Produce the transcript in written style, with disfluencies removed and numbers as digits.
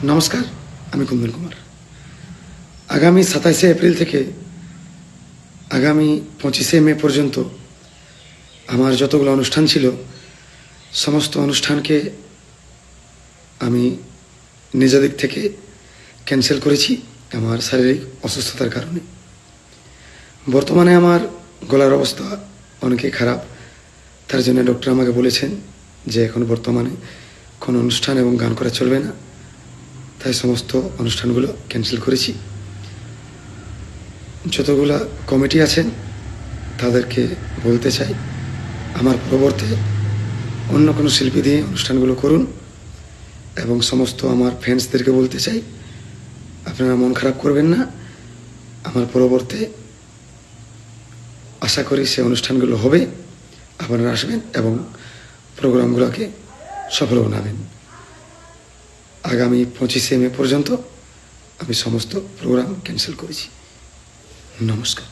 নমস্কার, আমি কুন্দন কুমার। আগামী 27শে এপ্রিল থেকে আগামী 25শে মে পর্যন্ত আমার যতগুলো অনুষ্ঠান ছিল সমস্ত অনুষ্ঠানকে আমি নিজ দিক থেকে ক্যান্সেল করেছি আমার শারীরিক অসুস্থতার কারণে। বর্তমানে আমার গলার অবস্থা অনেকই খারাপ, তার জন্য ডক্টর আমাকে বলেছেন যে এখন বর্তমানে কোনো অনুষ্ঠান এবং গান করা চলবে না, তাই সমস্ত অনুষ্ঠানগুলো ক্যান্সেল করেছি। যতগুলো কমিটি আছেন তাদেরকে বলতে চাই আমার পরবর্তী অন্য কোনো শিল্পী দিয়ে অনুষ্ঠানগুলো করুন, এবং সমস্ত আমার ফ্যান্সদেরকে বলতে চাই আপনারা মন খারাপ করবেন না। আমার পরবর্তী আশা করি সে অনুষ্ঠানগুলো হবে, আপনারা আসবেন এবং প্রোগ্রামগুলোকে সফল বানাবেন। আগামী 25শে মে পর্যন্ত আমি সমস্ত প্রোগ্রাম ক্যান্সেল করেছি। নমস্কার।